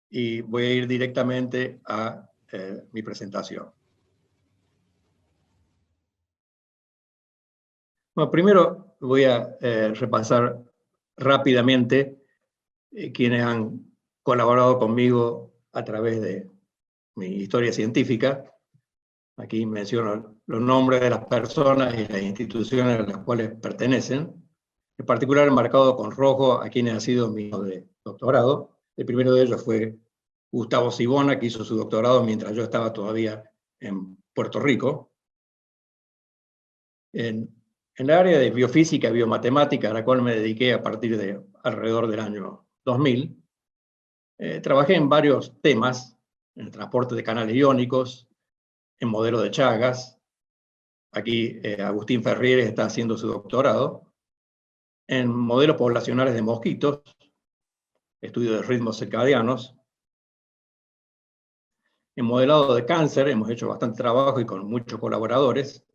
y voy a ir directamente a mi presentación. Bueno, primero voy a repasar rápidamente quienes han colaborado conmigo a través de mi historia científica. Aquí menciono los nombres de las personas y las instituciones a las cuales pertenecen, en particular marcado con rojo a quienes ha sido mi de doctorado. El primero de ellos fue Gustavo Sibona, que hizo su doctorado mientras yo estaba todavía en Puerto Rico. En el área de biofísica y biomatemática, a la cual me dediqué a partir de alrededor del año 2000, trabajé en varios temas, en el transporte de canales iónicos, en modelo de Chagas. Aquí Agustín Ferrieres está haciendo su doctorado, en modelos poblacionales de mosquitos, estudio de ritmos circadianos, en modelado de cáncer, hemos hecho bastante trabajo y con muchos colaboradores.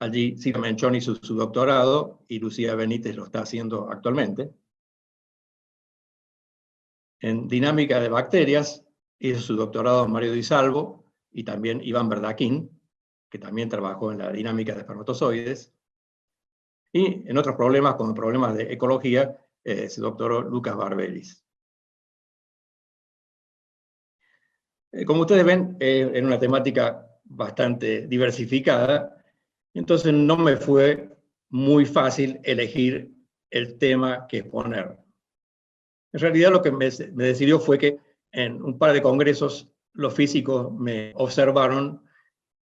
Allí Silvia Menchón hizo su doctorado y Lucía Benítez lo está haciendo actualmente. En dinámica de bacterias hizo su doctorado Mario Di Salvo y también Iván Verdaquín, que también trabajó en la dinámica de espermatozoides. Y en otros problemas, como problemas de ecología, se doctoró Lucas Barberis. Como ustedes ven, en una temática bastante diversificada, entonces no me fue muy fácil elegir el tema que exponer. En realidad lo que me decidió fue que en un par de congresos los físicos me observaron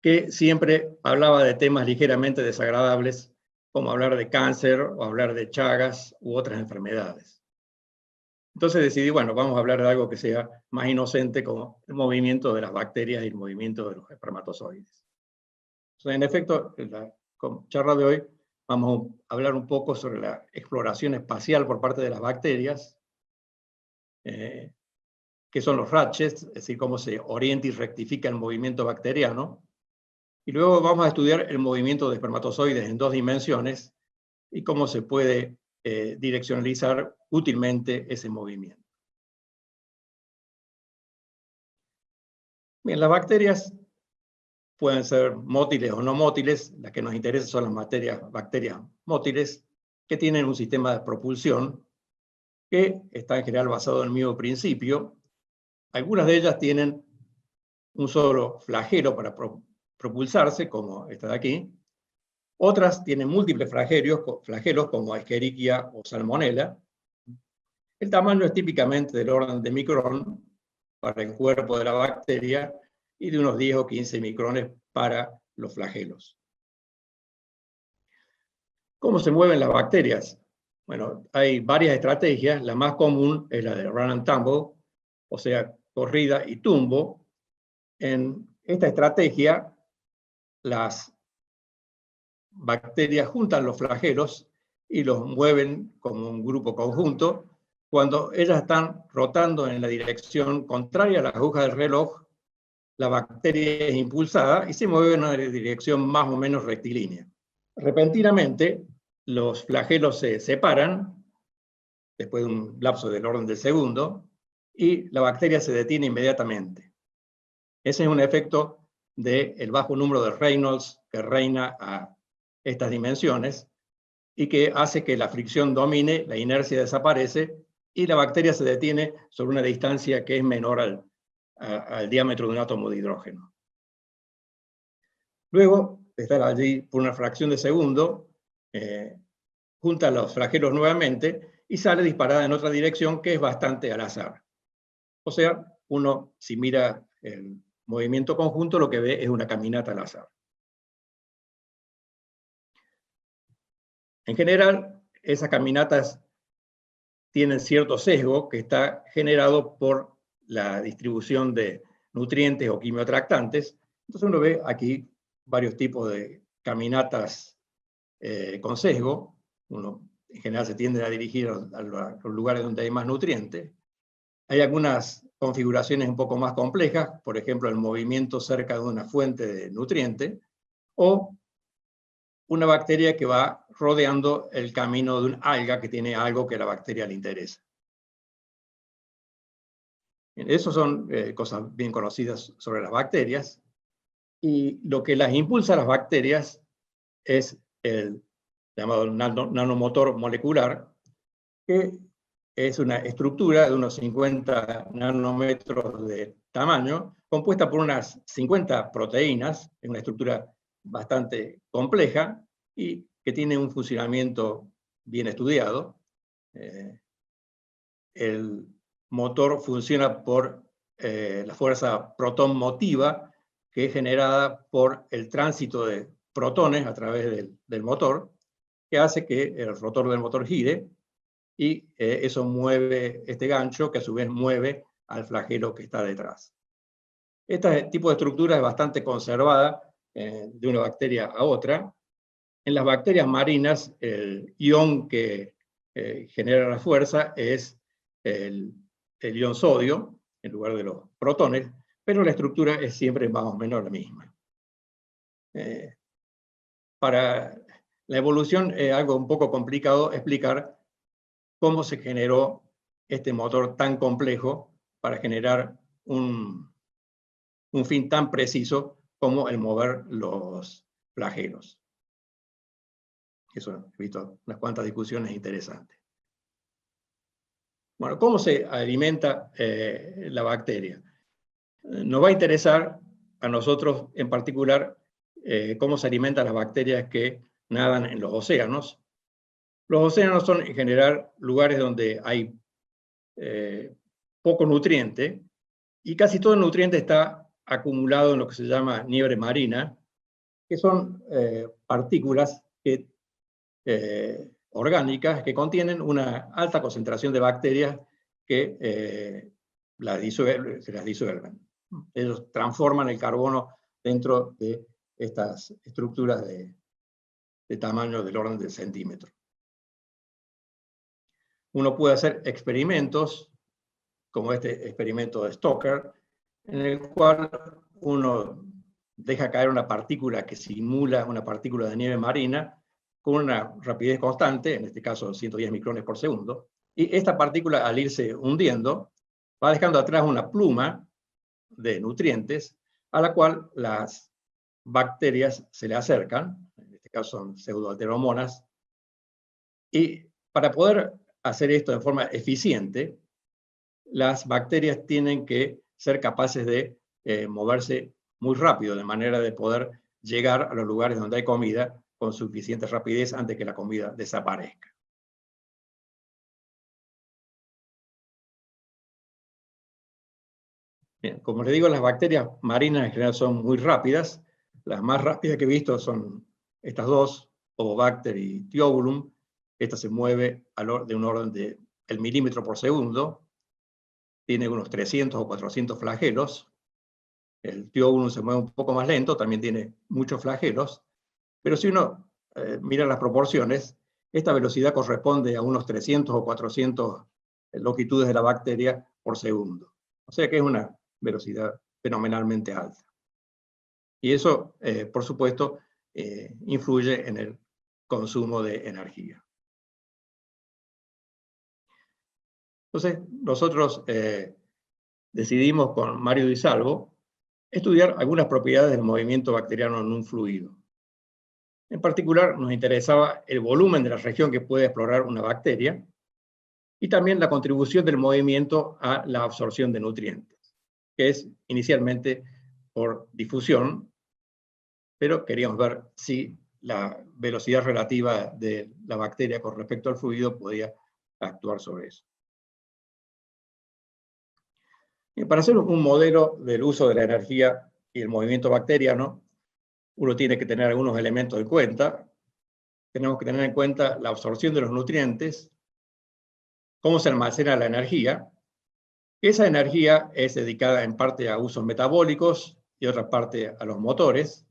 que siempre hablaba de temas ligeramente desagradables, como hablar de cáncer o hablar de Chagas u otras enfermedades. Entonces decidí, bueno, vamos a hablar de algo que sea más inocente, como el movimiento de las bacterias y el movimiento de los espermatozoides. Entonces, en efecto, en la charla de hoy vamos a hablar un poco sobre la exploración espacial por parte de las bacterias, qué son los ratchets, es decir, cómo se orienta y rectifica el movimiento bacteriano. Y luego vamos a estudiar el movimiento de espermatozoides en 2 dimensiones y cómo se puede direccionalizar útilmente ese movimiento. Bien, las bacterias pueden ser mótiles o no mótiles. Las que nos interesan son las bacterias mótiles, que tienen un sistema de propulsión que está en general basado en el mismo principio. Algunas de ellas tienen un solo flagelo para propulsarse, como esta de aquí. Otras tienen múltiples flagelos, como Escherichia o Salmonella. El tamaño es típicamente del orden de micrón para el cuerpo de la bacteria y de unos 10 o 15 micrones para los flagelos. ¿Cómo se mueven las bacterias? Bueno, hay varias estrategias. La más común es la de run and tumble, o sea, corrida y tumbo. En esta estrategia, las bacterias juntan los flagelos y los mueven como un grupo conjunto. Cuando ellas están rotando en la dirección contraria a la aguja del reloj, la bacteria es impulsada y se mueve en una dirección más o menos rectilínea. Repentinamente, los flagelos se separan, después de un lapso del orden del segundo, y la bacteria se detiene inmediatamente. Ese es un efecto del bajo número de Reynolds que reina a estas dimensiones y que hace que la fricción domine, la inercia desaparece y la bacteria se detiene sobre una distancia que es menor al diámetro de un átomo de hidrógeno. Luego, de estar allí por una fracción de segundo, junta los flagelos nuevamente y sale disparada en otra dirección que es bastante al azar. O sea, uno, si mira el movimiento conjunto, lo que ve es una caminata al azar. En general, esas caminatas tienen cierto sesgo que está generado por la distribución de nutrientes o quimiotractantes. Entonces uno ve aquí varios tipos de caminatas con sesgo. Uno en general se tiende a dirigir a los lugares donde hay más nutrientes. Hay algunas configuraciones un poco más complejas, por ejemplo, el movimiento cerca de una fuente de nutriente, o una bacteria que va rodeando el camino de un alga que tiene algo que a la bacteria le interesa. Esas son cosas bien conocidas sobre las bacterias. Y lo que las impulsa a las bacterias es el llamado nanomotor molecular, que es una estructura de unos 50 nanómetros de tamaño, compuesta por unas 50 proteínas, es una estructura bastante compleja y que tiene un funcionamiento bien estudiado. El motor funciona por la fuerza protón motiva, que es generada por el tránsito de protones a través del motor, que hace que el rotor del motor gire, y eso mueve este gancho, que a su vez mueve al flagelo que está detrás. Este tipo de estructura es bastante conservada de una bacteria a otra. En las bacterias marinas, el ion que genera la fuerza es el ion sodio, en lugar de los protones, pero la estructura es siempre más o menos la misma. Para la evolución es algo un poco complicado explicar cómo se generó este motor tan complejo para generar un fin tan preciso como el mover los flagelos. Eso he visto unas cuantas discusiones interesantes. Bueno, ¿cómo se alimenta la bacteria? Nos va a interesar a nosotros en particular cómo se alimentan las bacterias que nadan en los océanos. Los océanos son en general lugares donde hay poco nutriente, y casi todo el nutriente está acumulado en lo que se llama nieve marina, que son partículas orgánicas que contienen una alta concentración de bacterias que se las disuelven. Ellos transforman el carbono dentro de estas estructuras de tamaño del orden del centímetro. Uno puede hacer experimentos, como este experimento de Stoker, en el cual uno deja caer una partícula que simula una partícula de nieve marina con una rapidez constante, en este caso 110 micrones por segundo, y esta partícula, al irse hundiendo, va dejando atrás una pluma de nutrientes a la cual las bacterias se le acercan, en este caso son pseudoalteromonas, y para poder hacer esto de forma eficiente, las bacterias tienen que ser capaces de moverse muy rápido, de manera de poder llegar a los lugares donde hay comida con suficiente rapidez antes que la comida desaparezca. Bien, como les digo, las bacterias marinas en general son muy rápidas. Las más rápidas que he visto son estas dos, Ovobacter y Thiobulum. Esta se mueve de un orden de el milímetro por segundo. Tiene unos 300 o 400 flagelos. El Thiobulum se mueve un poco más lento, también tiene muchos flagelos. Pero si uno mira las proporciones, esta velocidad corresponde a unos 300 o 400 longitudes de la bacteria por segundo. O sea que es una velocidad fenomenalmente alta. Y eso, por supuesto, influye en el consumo de energía. Entonces, nosotros decidimos con Mario Di Salvo estudiar algunas propiedades del movimiento bacteriano en un fluido. En particular, nos interesaba el volumen de la región que puede explorar una bacteria y también la contribución del movimiento a la absorción de nutrientes, que es inicialmente por difusión, pero queríamos ver si la velocidad relativa de la bacteria con respecto al fluido podía actuar sobre eso. Y para hacer un modelo del uso de la energía y el movimiento bacteriano, uno tiene que tener algunos elementos en cuenta. Tenemos que tener en cuenta la absorción de los nutrientes, cómo se almacena la energía. Esa energía es dedicada en parte a usos metabólicos y otra parte a los motores.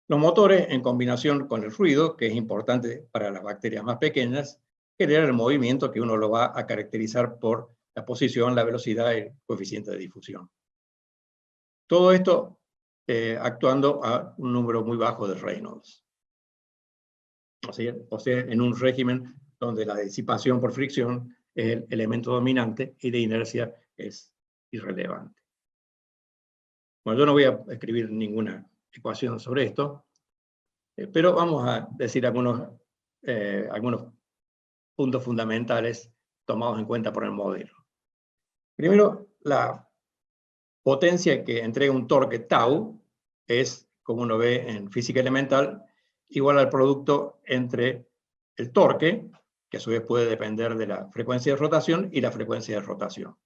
Los motores, en combinación con el ruido, que es importante para las bacterias más pequeñas, generan el movimiento que uno lo va a caracterizar por la posición, la velocidad y el coeficiente de difusión. Todo esto actuando a un número muy bajo de Reynolds. O sea, en un régimen donde la disipación por fricción es el elemento dominante y de inercia es irrelevante. Bueno, yo no voy a escribir ninguna ecuación sobre esto, pero vamos a decir algunos puntos fundamentales tomados en cuenta por el modelo. Primero, la potencia que entrega un torque tau es, como uno ve en física elemental, igual al producto entre el torque, que a su vez puede depender de la frecuencia de rotación, y la frecuencia de rotación.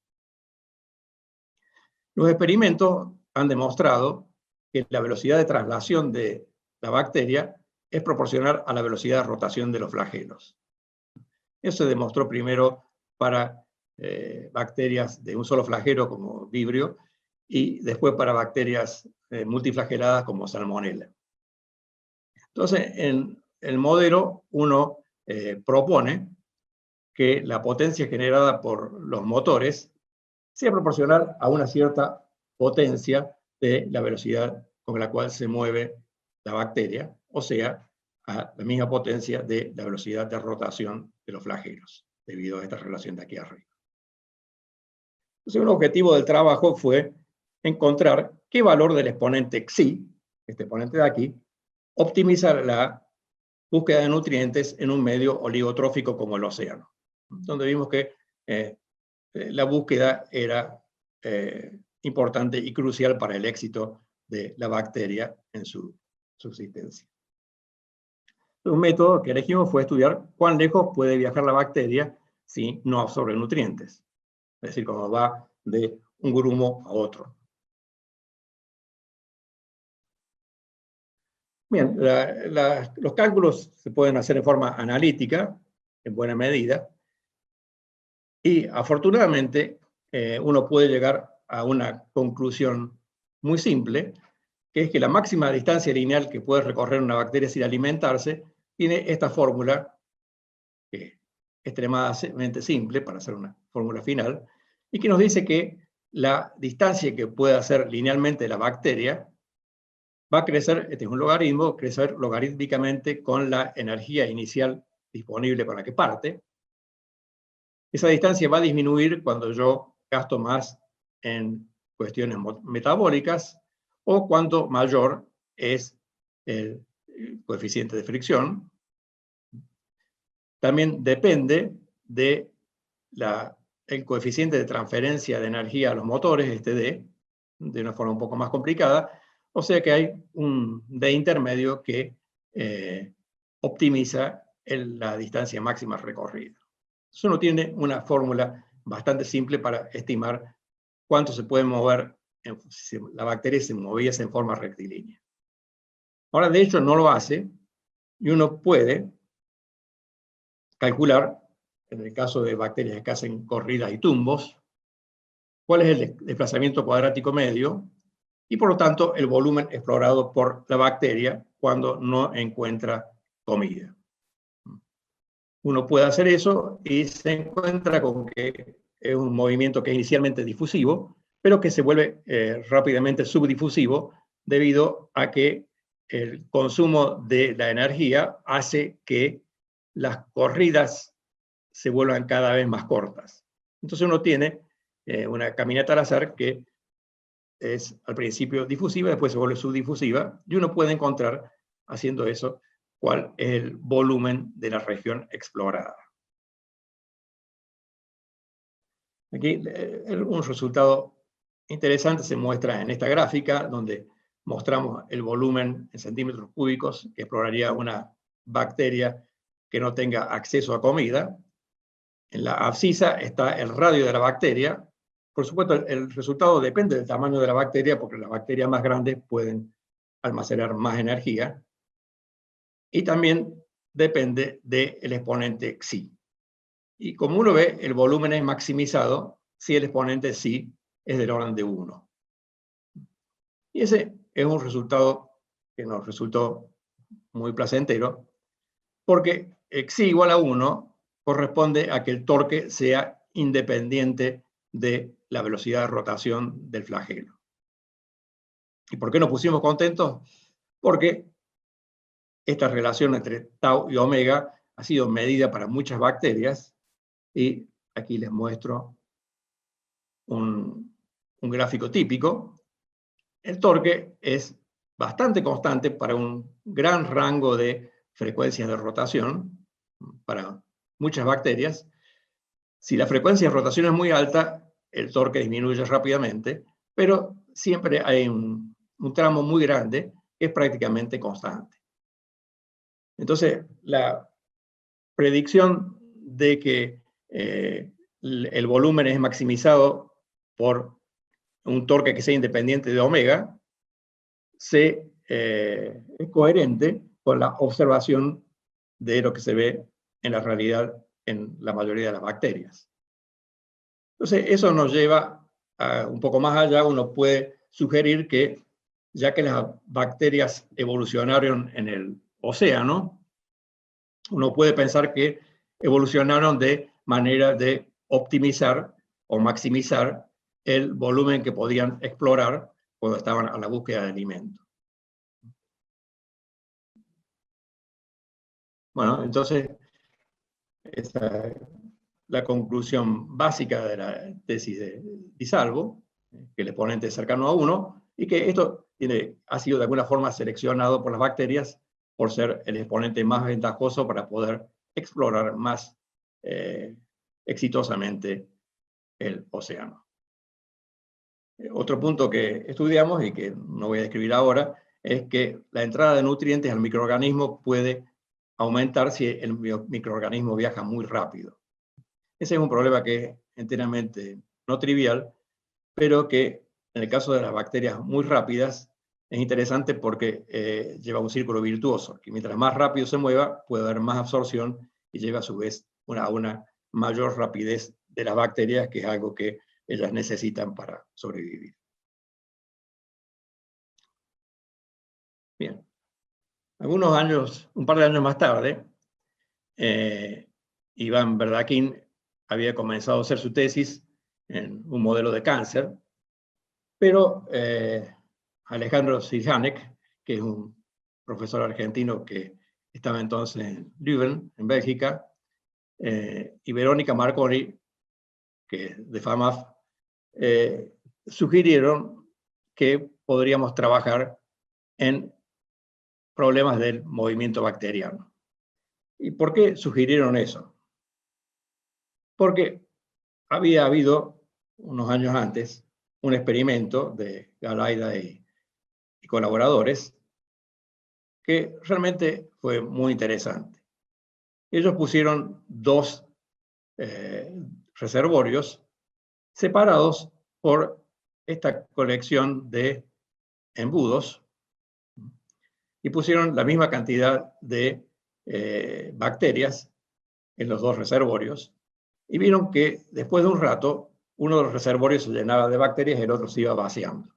Los experimentos han demostrado que la velocidad de traslación de la bacteria es proporcional a la velocidad de rotación de los flagelos. Eso se demostró primero para bacterias de un solo flagelo como Vibrio y después para bacterias multiflageladas como Salmonella. Entonces, en el modelo uno propone que la potencia generada por los motores sea proporcional a una cierta potencia de la velocidad con la cual se mueve la bacteria, o sea, a la misma potencia de la velocidad de rotación de los flagelos, debido a esta relación de aquí arriba. Entonces, un objetivo del trabajo fue encontrar qué valor del exponente Xi, este exponente de aquí, optimiza la búsqueda de nutrientes en un medio oligotrófico como el océano, donde vimos que la búsqueda era importante y crucial para el éxito de la bacteria en su subsistencia. Un método que elegimos fue estudiar cuán lejos puede viajar la bacteria si no absorbe nutrientes, es decir, cuando va de un grumo a otro. Bien, los cálculos se pueden hacer en forma analítica, en buena medida, y afortunadamente uno puede llegar a una conclusión muy simple, que es que la máxima distancia lineal que puede recorrer una bacteria sin alimentarse tiene esta fórmula, que es extremadamente simple para hacer una fórmula final, y que nos dice que la distancia que puede hacer linealmente la bacteria va a crecer, este es un logaritmo, crecer logarítmicamente con la energía inicial disponible con la que parte. Esa distancia va a disminuir cuando yo gasto más en cuestiones metabólicas o cuanto mayor es el coeficiente de fricción. También depende del coeficiente de transferencia de energía a los motores, este D, de una forma un poco más complicada. O sea que hay un D intermedio que optimiza la distancia máxima recorrida. Entonces uno tiene una fórmula bastante simple para estimar cuánto se puede mover si la bacteria se moviese en forma rectilínea. Ahora, de hecho, no lo hace, y uno puede calcular, en el caso de bacterias que hacen corridas y tumbos, cuál es el desplazamiento cuadrático medio, y por lo tanto el volumen explorado por la bacteria cuando no encuentra comida. Uno puede hacer eso y se encuentra con que es un movimiento que es inicialmente difusivo, pero que se vuelve rápidamente subdifusivo debido a que el consumo de la energía hace que las corridas se vuelvan cada vez más cortas. Entonces uno tiene una caminata al azar que es al principio difusiva, después se vuelve subdifusiva, y uno puede encontrar, haciendo eso, cuál es el volumen de la región explorada. Aquí un resultado interesante se muestra en esta gráfica, donde mostramos el volumen en centímetros cúbicos que exploraría una bacteria que no tenga acceso a comida. En la abscisa está el radio de la bacteria. Por supuesto, el resultado depende del tamaño de la bacteria, porque las bacterias más grandes pueden almacenar más energía. Y también depende del exponente Xi. Y como uno ve, el volumen es maximizado si el exponente Xi es del orden de 1. Y ese es un resultado que nos resultó muy placentero, porque Xi igual a 1 corresponde a que el torque sea independiente de la velocidad de rotación del flagelo. ¿Y por qué nos pusimos contentos? Porque esta relación entre tau y omega ha sido medida para muchas bacterias, y aquí les muestro un un gráfico típico, el torque es bastante constante para un gran rango de frecuencias de rotación, para muchas bacterias. Si la frecuencia de rotación es muy alta, el torque disminuye rápidamente, pero siempre hay un tramo muy grande que es prácticamente constante. Entonces, la predicción de que el volumen es maximizado por un torque que sea independiente de omega es coherente con la observación de lo que se ve en la realidad en la mayoría de las bacterias. Entonces, eso nos lleva a un poco más allá. Uno puede sugerir que, ya que las bacterias evolucionaron en el océano, uno puede pensar que evolucionaron de manera de optimizar o maximizar el volumen que podían explorar cuando estaban a la búsqueda de alimento. Bueno, entonces, esa es la conclusión básica de la tesis de Di Salvo, que el exponente es cercano a 1, y que esto ha sido de alguna forma seleccionado por las bacterias por ser el exponente más ventajoso para poder explorar más exitosamente el océano. Otro punto que estudiamos y que no voy a describir ahora es que la entrada de nutrientes al microorganismo puede aumentar si el microorganismo viaja muy rápido. Ese es un problema que es enteramente no trivial, pero que en el caso de las bacterias muy rápidas es interesante porque lleva un círculo virtuoso, que mientras más rápido se mueva, puede haber más absorción y lleva a su vez a una mayor rapidez de las bacterias, que es algo que ellas necesitan para sobrevivir. Bien. Algunos años, un par de años más tarde, Ivan Verdakin había comenzado a hacer su tesis en un modelo de cáncer, pero Alejandro Sirjanek, que es un profesor argentino que estaba entonces en Leuven, en Bélgica, y Verónica Marconi, que es de FAMAF, sugirieron que podríamos trabajar en problemas del movimiento bacteriano. ¿Y por qué sugirieron eso? Porque había habido, unos años antes, un experimento de Galaida y colaboradores que realmente fue muy interesante. Ellos pusieron dos reservorios separados por esta colección de embudos y pusieron la misma cantidad de bacterias en los dos reservorios y vieron que después de un rato uno de los reservorios se llenaba de bacterias y el otro se iba vaciando.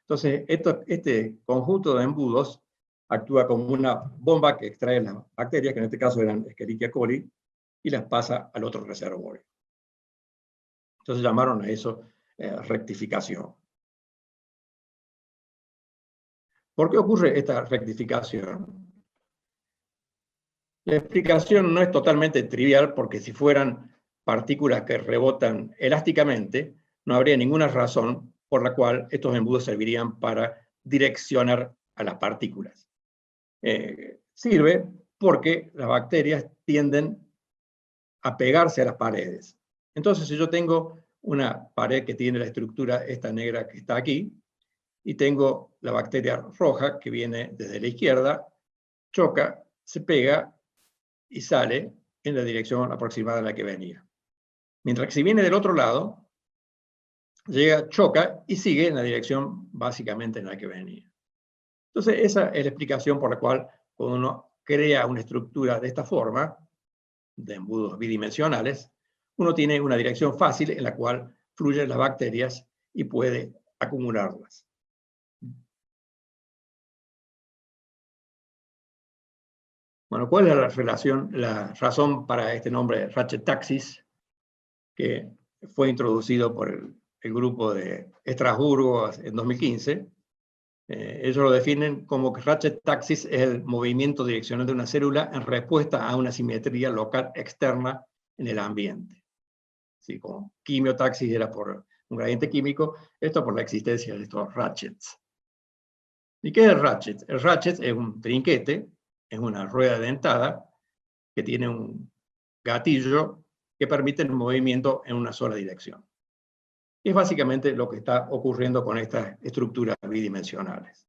Entonces, este conjunto de embudos actúa como una bomba que extrae las bacterias, que en este caso eran Escherichia coli, y las pasa al otro reservorio. Entonces llamaron a eso rectificación. ¿Por qué ocurre esta rectificación? La explicación no es totalmente trivial, porque si fueran partículas que rebotan elásticamente, no habría ninguna razón por la cual estos embudos servirían para direccionar a las partículas. Sirve porque las bacterias tienden a pegarse a las paredes. Entonces, si yo tengo una pared que tiene la estructura esta negra que está aquí, y tengo la bacteria roja que viene desde la izquierda, choca, se pega y sale en la dirección aproximada a la que venía. Mientras que si viene del otro lado, llega, choca y sigue en la dirección básicamente en la que venía. Entonces, esa es la explicación por la cual cuando uno crea una estructura de esta forma, de embudos bidimensionales, uno tiene una dirección fácil en la cual fluyen las bacterias y puede acumularlas. Bueno, ¿cuál es la razón para este nombre Rachet-Taxis, que fue introducido por el grupo de Estrasburgo en 2015? Ellos lo definen como que Rachet-Taxis es el movimiento direccional de una célula en respuesta a una simetría local externa en el ambiente. Sí, como quimiotaxis era por un gradiente químico, esto por la existencia de estos ratchets. ¿Y qué es el ratchet? El ratchet es un trinquete, es una rueda dentada que tiene un gatillo que permite el movimiento en una sola dirección. Es básicamente lo que está ocurriendo con estas estructuras bidimensionales.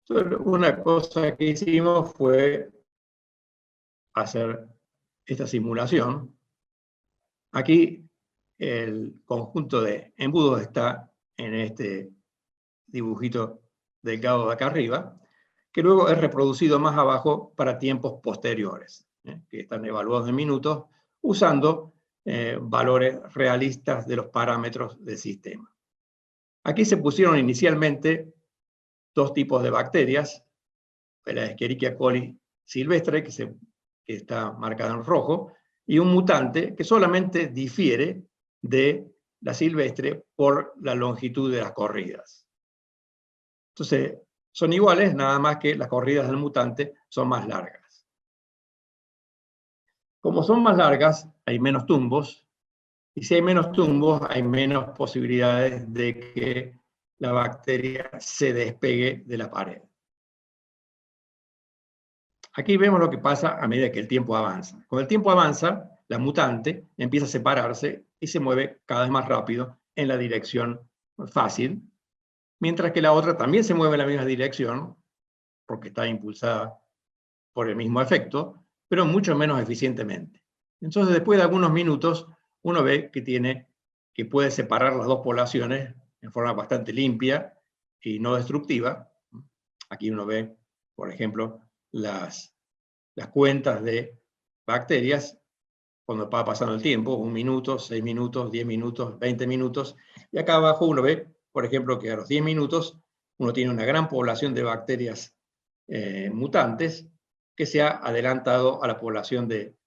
Entonces, una cosa que hicimos fue hacer esta simulación. Aquí el conjunto de embudos está en este dibujito delgado de acá arriba, que luego es reproducido más abajo para tiempos posteriores, que están evaluados en minutos, usando valores realistas de los parámetros del sistema. Aquí se pusieron inicialmente dos tipos de bacterias, la Escherichia coli silvestre, que está marcada en rojo, y un mutante que solamente difiere de la silvestre por la longitud de las corridas. Entonces, son iguales, nada más que las corridas del mutante son más largas. Como son más largas, hay menos tumbos, y si hay menos tumbos, hay menos posibilidades de que la bacteria se despegue de la pared. Aquí vemos lo que pasa a medida que el tiempo avanza. Cuando el tiempo avanza, la mutante empieza a separarse y se mueve cada vez más rápido en la dirección fácil, mientras que la otra también se mueve en la misma dirección, porque está impulsada por el mismo efecto, pero mucho menos eficientemente. Entonces, después de algunos minutos, uno ve que puede separar las dos poblaciones en forma bastante limpia y no destructiva. Aquí uno ve, por ejemplo, las cuentas de bacterias cuando va pasando el tiempo, 1 minuto, 6 minutos, 10 minutos, 20 minutos, y acá abajo uno ve, por ejemplo, que a los 10 minutos uno tiene una gran población de bacterias mutantes que se ha adelantado a la población de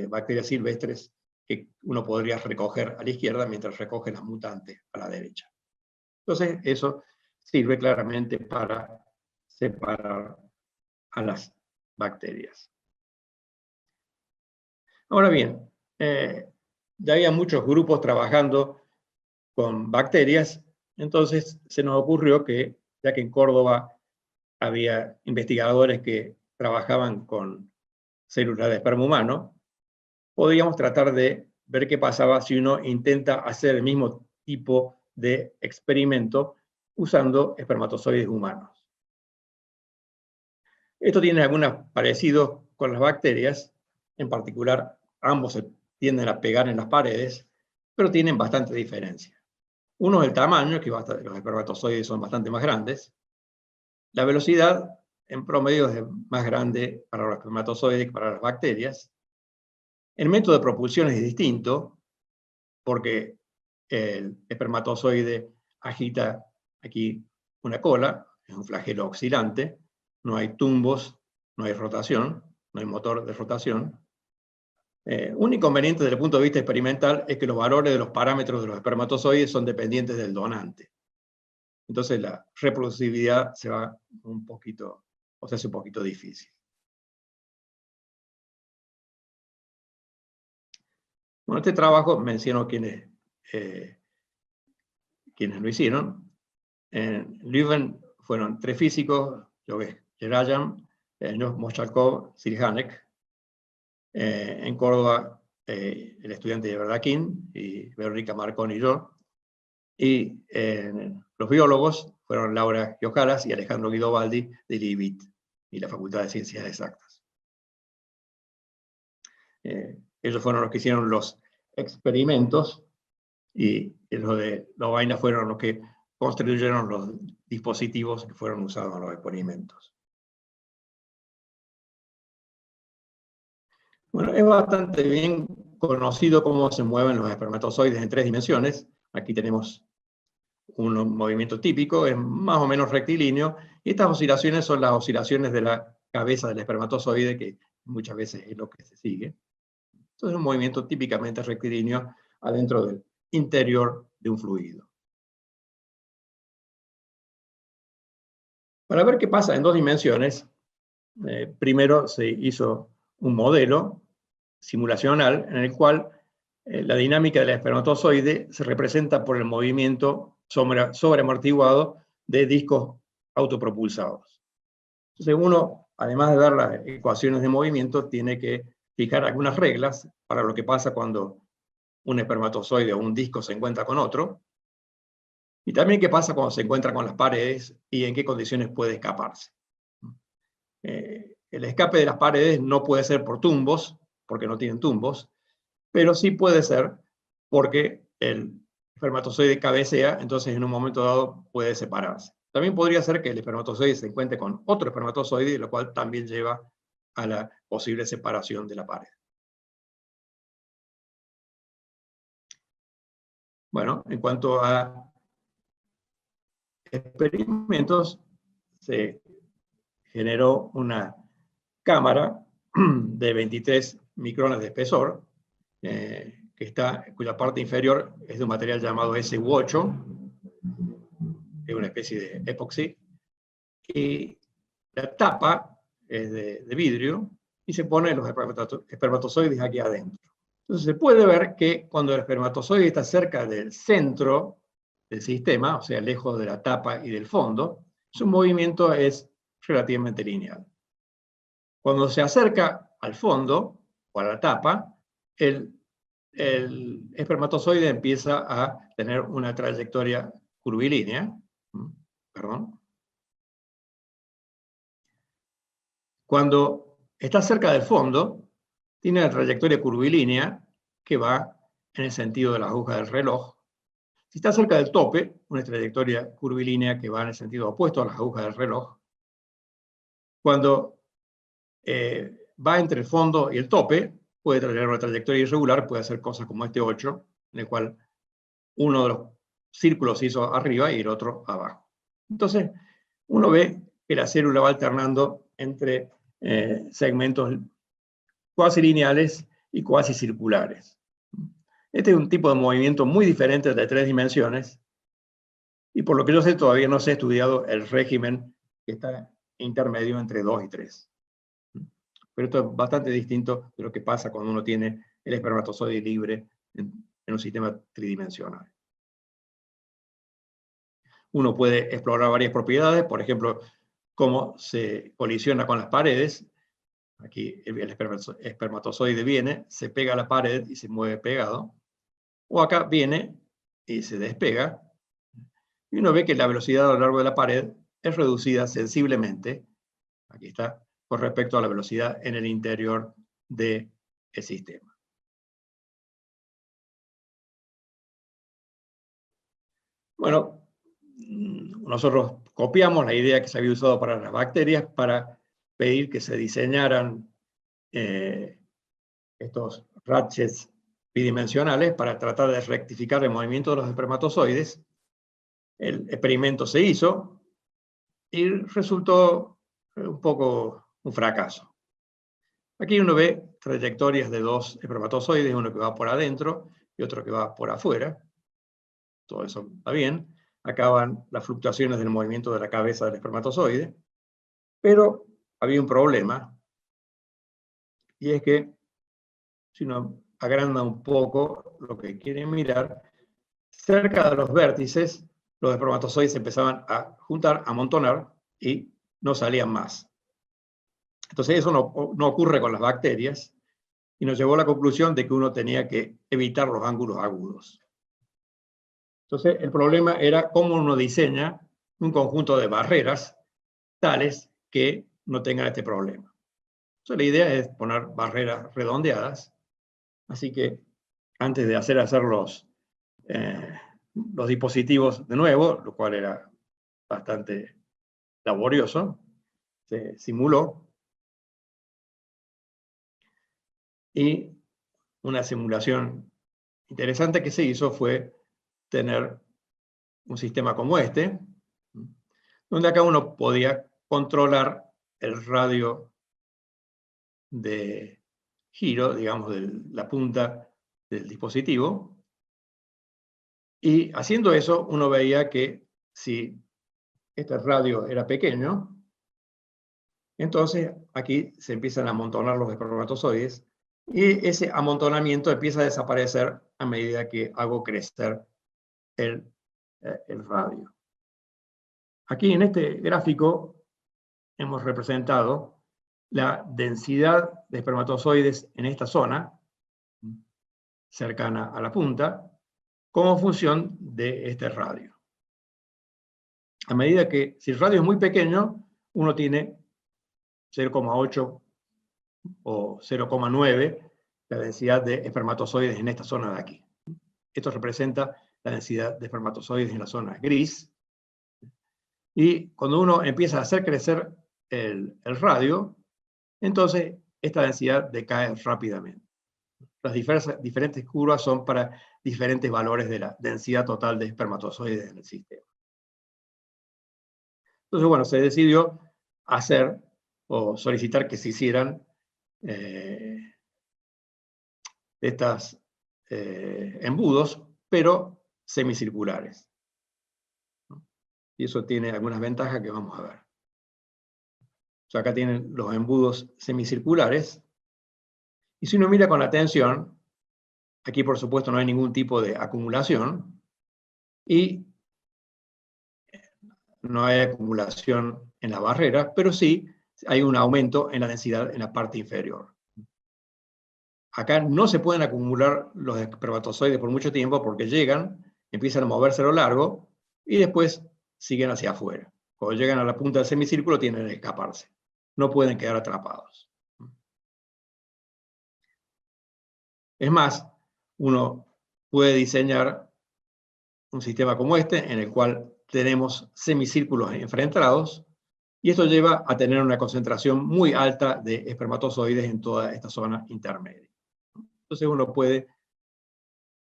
bacterias silvestres que uno podría recoger a la izquierda mientras recoge las mutantes a la derecha. Entonces, eso sirve claramente para separar a las bacterias. Ahora bien, ya había muchos grupos trabajando con bacterias, entonces se nos ocurrió que, ya que en Córdoba había investigadores que trabajaban con células de esperma humano, podríamos tratar de ver qué pasaba si uno intenta hacer el mismo tipo de experimento usando espermatozoides humanos. Esto tiene algunos parecidos con las bacterias, en particular ambos se tienden a pegar en las paredes, pero tienen bastante diferencia. Uno es el tamaño, que los espermatozoides son bastante más grandes. La velocidad en promedio es más grande para los espermatozoides que para las bacterias. El método de propulsión es distinto, porque el espermatozoide agita aquí una cola, es un flagelo oscilante, no hay tumbos, no hay rotación, no hay motor de rotación. Un inconveniente desde el punto de vista experimental es que los valores de los parámetros de los espermatozoides son dependientes del donante. Entonces la reproducibilidad se va un poquito, o se hace un poquito difícil. Bueno, este trabajo menciono quienes lo hicieron. En Leuven fueron 3 físicos, Joe Gerayan, Mochalkov, Sirhanek. En Córdoba, el estudiante de Verdaquín y Verónica Marconi y yo. Y los biólogos fueron Laura Giojaras y Alejandro Guidobaldi de IBIT y la Facultad de Ciencias Exactas. Ellos fueron los que hicieron los experimentos y los de Lovaina fueron los que construyeron los dispositivos que fueron usados en los experimentos. Bueno, es bastante bien conocido cómo se mueven los espermatozoides en 3 dimensiones. Aquí tenemos un movimiento típico, es más o menos rectilíneo, y estas oscilaciones son las oscilaciones de la cabeza del espermatozoide, que muchas veces es lo que se sigue. Entonces es un movimiento típicamente rectilíneo adentro del interior de un fluido. Para ver qué pasa en 2 dimensiones, primero se hizo un modelo, simulacional en el cual la dinámica del espermatozoide se representa por el movimiento sobreamortiguado de discos autopropulsados. Entonces uno, además de ver las ecuaciones de movimiento, tiene que fijar algunas reglas para lo que pasa cuando un espermatozoide o un disco se encuentra con otro, y también qué pasa cuando se encuentra con las paredes y en qué condiciones puede escaparse. El escape de las paredes no puede ser por tumbos, porque no tienen tumbos, pero sí puede ser porque el espermatozoide cabecea, entonces en un momento dado puede separarse. También podría ser que el espermatozoide se encuentre con otro espermatozoide, lo cual también lleva a la posible separación de la pared. Bueno, en cuanto a experimentos, se generó una cámara de 23 micrones de espesor, cuya parte inferior es de un material llamado SU8, es una especie de epoxi, y la tapa es de vidrio, y se ponen los espermatozoides aquí adentro. Entonces se puede ver que cuando el espermatozoide está cerca del centro del sistema, o sea, lejos de la tapa y del fondo, su movimiento es relativamente lineal. Cuando se acerca al fondo o a la tapa, el espermatozoide empieza a tener una trayectoria curvilínea. Perdón. Cuando está cerca del fondo, tiene una trayectoria curvilínea que va en el sentido de la aguja del reloj. Si está cerca del tope, una trayectoria curvilínea que va en el sentido opuesto a las agujas del reloj. Cuando va entre el fondo y el tope, puede tener una trayectoria irregular, puede hacer cosas como este 8, en el cual uno de los círculos se hizo arriba y el otro abajo. Entonces, uno ve que la célula va alternando entre segmentos cuasi lineales y cuasi circulares. Este es un tipo de movimiento muy diferente de 3 dimensiones, y por lo que yo sé, todavía no se ha estudiado el régimen que está intermedio entre 2 y 3. Pero esto es bastante distinto de lo que pasa cuando uno tiene el espermatozoide libre en un sistema tridimensional. Uno puede explorar varias propiedades, por ejemplo, cómo se colisiona con las paredes. Aquí el espermatozoide viene, se pega a la pared y se mueve pegado. O acá viene y se despega. Y uno ve que la velocidad a lo largo de la pared es reducida sensiblemente, aquí está, con respecto a la velocidad en el interior del sistema. Bueno, nosotros copiamos la idea que se había usado para las bacterias para pedir que se diseñaran estos ratchets bidimensionales para tratar de rectificar el movimiento de los espermatozoides. El experimento se hizo y resultó un poco un fracaso. Aquí uno ve trayectorias de 2 espermatozoides, uno que va por adentro y otro que va por afuera. Todo eso va bien. Acá van las fluctuaciones del movimiento de la cabeza del espermatozoide. Pero había un problema, y es que si uno agranda un poco lo que quiere mirar, cerca de los vértices, los espermatozoides se empezaban a juntar, a amontonar, y no salían más. Entonces eso no ocurre con las bacterias, y nos llevó a la conclusión de que uno tenía que evitar los ángulos agudos. Entonces el problema era cómo uno diseña un conjunto de barreras tales que no tengan este problema. Entonces la idea es poner barreras redondeadas, así que antes de hacer los dispositivos de nuevo, lo cual era bastante laborioso, se simuló, y una simulación interesante que se hizo fue tener un sistema como este, donde acá uno podía controlar el radio de giro, digamos, de la punta del dispositivo, y haciendo eso uno veía que si este radio era pequeño, entonces aquí se empiezan a amontonar los espermatozoides Y ese amontonamiento empieza a desaparecer a medida que hago crecer el radio. Aquí en este gráfico hemos representado la densidad de espermatozoides en esta zona, cercana a la punta, como función de este radio. A medida que, si el radio es muy pequeño, uno tiene 0,8 o 0,9 la densidad de espermatozoides en esta zona de aquí. Esto representa la densidad de espermatozoides en la zona gris. Y cuando uno empieza a hacer crecer el radio, entonces esta densidad decae rápidamente. Las diferentes curvas son para diferentes valores de la densidad total de espermatozoides en el sistema. Entonces, bueno, se decidió hacer o solicitar que se hicieran estas embudos, pero semicirculares. Y eso tiene algunas ventajas que vamos a ver. O sea, acá tienen los embudos semicirculares. Y si uno mira con atención, aquí por supuesto no hay ningún tipo de acumulación. Y no hay acumulación en la barrera, pero sí hay un aumento en la densidad en la parte inferior. Acá no se pueden acumular los espermatozoides por mucho tiempo porque llegan, empiezan a moverse a lo largo y después siguen hacia afuera. Cuando llegan a la punta del semicírculo tienen que escaparse. No pueden quedar atrapados. Es más, uno puede diseñar un sistema como este en el cual tenemos semicírculos enfrentados y esto lleva a tener una concentración muy alta de espermatozoides en toda esta zona intermedia. Entonces uno puede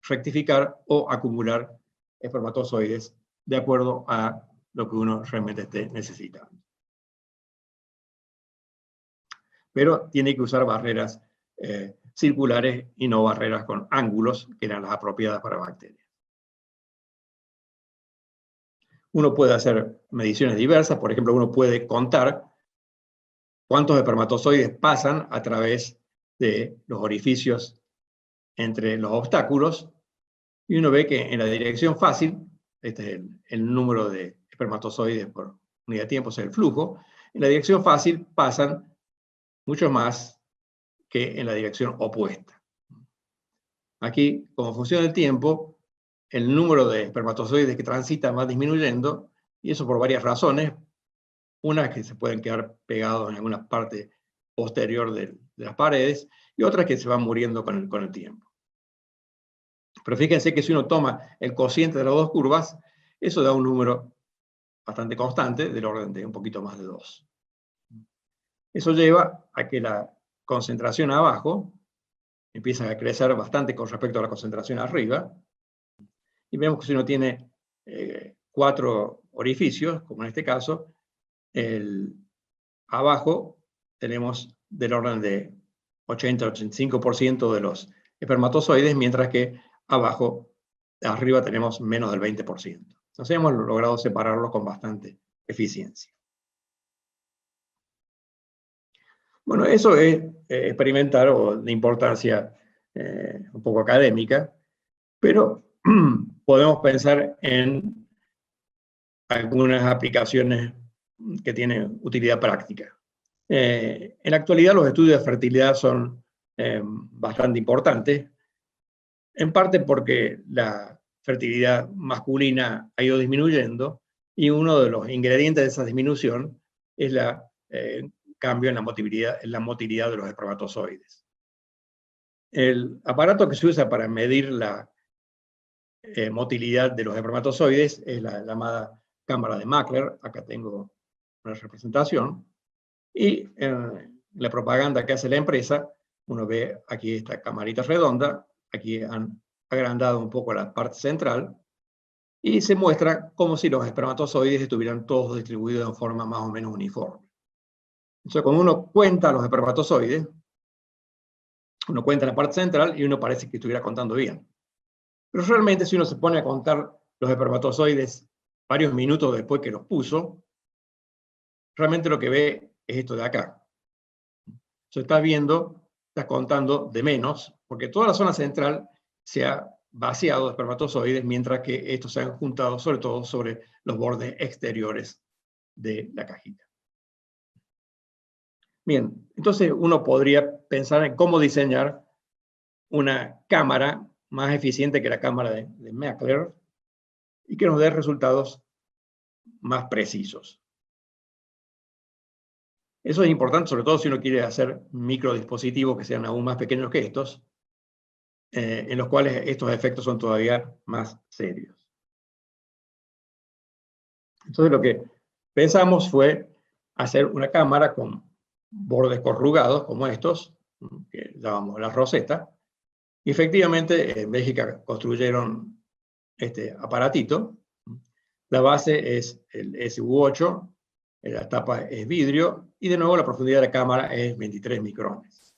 rectificar o acumular espermatozoides de acuerdo a lo que uno realmente esté necesitando. Pero tiene que usar barreras circulares y no barreras con ángulos, que eran las apropiadas para bacterias. Uno puede hacer mediciones diversas, por ejemplo, uno puede contar cuántos espermatozoides pasan a través de los orificios entre los obstáculos, y uno ve que en la dirección fácil, este es el número de espermatozoides por unidad de tiempo, o sea, el flujo, en la dirección fácil pasan mucho más que en la dirección opuesta. Aquí, como funciona el tiempo, el número de espermatozoides que transitan va disminuyendo, y eso por varias razones. Una es que se pueden quedar pegados en alguna parte posterior de las paredes, y otras que se van muriendo con el tiempo. Pero fíjense que si uno toma el cociente de las dos curvas, eso da un número bastante constante, del orden de un poquito más de 2. Eso lleva a que la concentración abajo empieza a crecer bastante con respecto a la concentración arriba, y vemos que si uno tiene 4 orificios, como en este caso, abajo tenemos del orden de 80-85% de los espermatozoides, mientras que arriba tenemos menos del 20%. Entonces hemos logrado separarlos con bastante eficiencia. Bueno, eso es experimental o de importancia un poco académica, pero podemos pensar en algunas aplicaciones que tienen utilidad práctica. En la actualidad los estudios de fertilidad son bastante importantes, en parte porque la fertilidad masculina ha ido disminuyendo y uno de los ingredientes de esa disminución es el cambio en la motilidad de los espermatozoides. El aparato que se usa para medir la motilidad de los espermatozoides es la llamada cámara de Mächler. Acá tengo una representación. Y en la propaganda que hace la empresa, uno ve aquí esta camarita redonda, aquí han agrandado un poco la parte central, y se muestra como si los espermatozoides estuvieran todos distribuidos en forma más o menos uniforme. Entonces, cuando uno cuenta los espermatozoides, uno cuenta la parte central y uno parece que estuviera contando bien. Pero realmente, si uno se pone a contar los espermatozoides varios minutos después que los puso, realmente lo que ve es esto de acá. Se está viendo está contando de menos, porque toda la zona central se ha vaciado de espermatozoides, mientras que estos se han juntado sobre todo sobre los bordes exteriores de la cajita. Bien, entonces uno podría pensar en cómo diseñar una cámara más eficiente que la cámara de Mächler y que nos dé resultados más precisos. Eso es importante, sobre todo si uno quiere hacer microdispositivos que sean aún más pequeños que estos, en los cuales estos efectos son todavía más serios. Entonces lo que pensamos fue hacer una cámara con bordes corrugados como estos, que llamamos la Rosetta, y efectivamente en Bélgica construyeron este aparatito. La base es el SU8, la tapa es vidrio, y de nuevo la profundidad de la cámara es 23 micrones.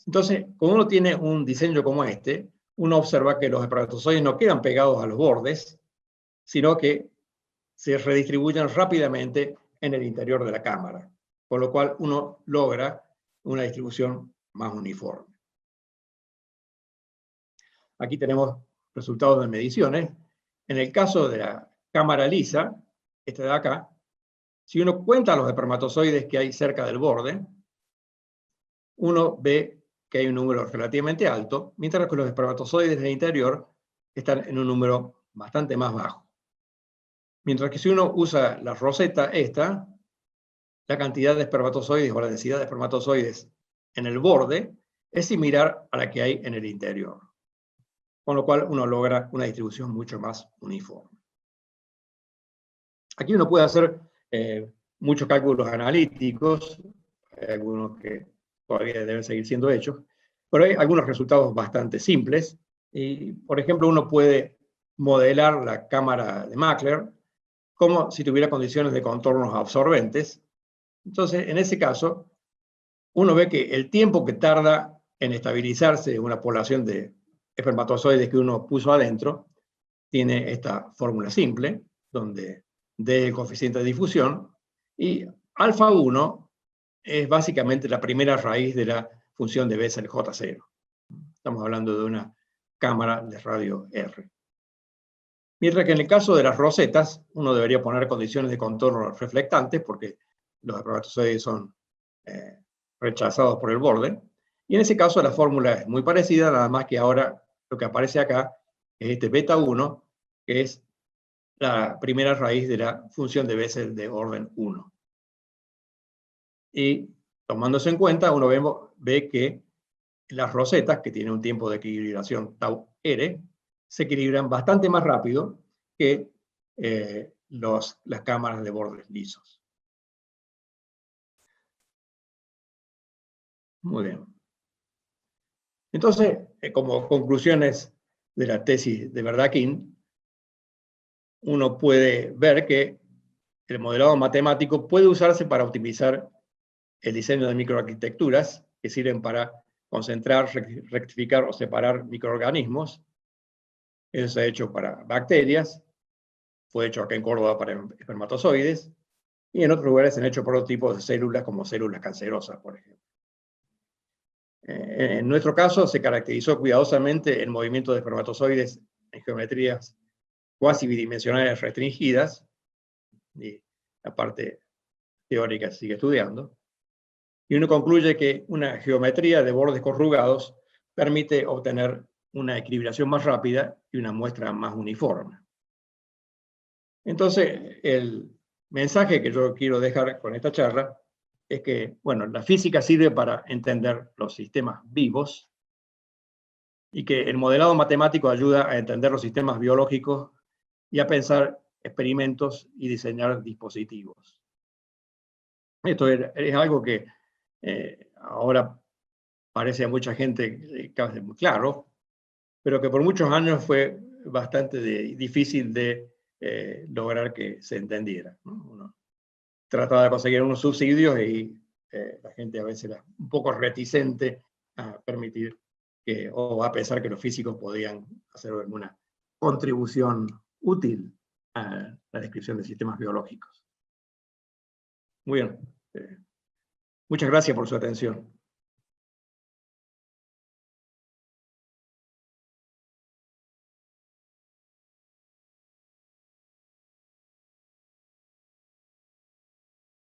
Entonces, cuando uno tiene un diseño como este, uno observa que los espermatozoides no quedan pegados a los bordes, sino que se redistribuyen rápidamente en el interior de la cámara, por lo cual uno logra una distribución más uniforme. Aquí tenemos resultados de mediciones. En el caso de la cámara lisa, esta de acá, si uno cuenta los espermatozoides que hay cerca del borde, uno ve que hay un número relativamente alto, mientras que los espermatozoides del interior están en un número bastante más bajo. Mientras que si uno usa la roseta esta, la cantidad de espermatozoides o la densidad de espermatozoides en el borde es similar a la que hay en el interior, con lo cual uno logra una distribución mucho más uniforme. Aquí uno puede hacer muchos cálculos analíticos, algunos que todavía deben seguir siendo hechos, pero hay algunos resultados bastante simples. Y, por ejemplo, uno puede modelar la cámara de Mächler como si tuviera condiciones de contornos absorbentes. Entonces, en ese caso, uno ve que el tiempo que tarda en estabilizarse una población de espermatozoides que uno puso adentro tiene esta fórmula simple, donde D es el coeficiente de difusión, y alfa 1 es básicamente la primera raíz de la función de Bessel J0. Estamos hablando de una cámara de radio R. Mientras que en el caso de las rosetas, uno debería poner condiciones de contorno reflectantes, porque los espermatozoides son rechazados por el borde. Y en ese caso la fórmula es muy parecida, nada más que ahora lo que aparece acá es este beta 1, que es la primera raíz de la función de Bessel de orden 1. Y tomándose en cuenta, uno ve que las rosetas, que tienen un tiempo de equilibración tau R, se equilibran bastante más rápido que las cámaras de bordes lisos. Muy bien. Entonces, como conclusiones de la tesis de Verdakin, uno puede ver que el modelado matemático puede usarse para optimizar el diseño de microarquitecturas que sirven para concentrar, rectificar o separar microorganismos. Eso se ha hecho para bacterias, fue hecho acá en Córdoba para espermatozoides, y en otros lugares se han hecho por otro tipo de células, como células cancerosas, por ejemplo. En nuestro caso, se caracterizó cuidadosamente el movimiento de espermatozoides en geometrías cuasi bidimensionales restringidas, y la parte teórica se sigue estudiando, y uno concluye que una geometría de bordes corrugados permite obtener una equilibración más rápida y una muestra más uniforme. Entonces, el mensaje que yo quiero dejar con esta charla es que, bueno, la física sirve para entender los sistemas vivos y que el modelado matemático ayuda a entender los sistemas biológicos y a pensar experimentos y diseñar dispositivos. Esto es algo que ahora parece a mucha gente casi muy claro, pero que por muchos años fue bastante difícil de lograr que se entendiera, ¿no? Uno trataba de conseguir unos subsidios y la gente a veces era un poco reticente a permitir o a pensar que los físicos podían hacer alguna contribución útil a la descripción de sistemas biológicos. Muy bien. Muchas gracias por su atención.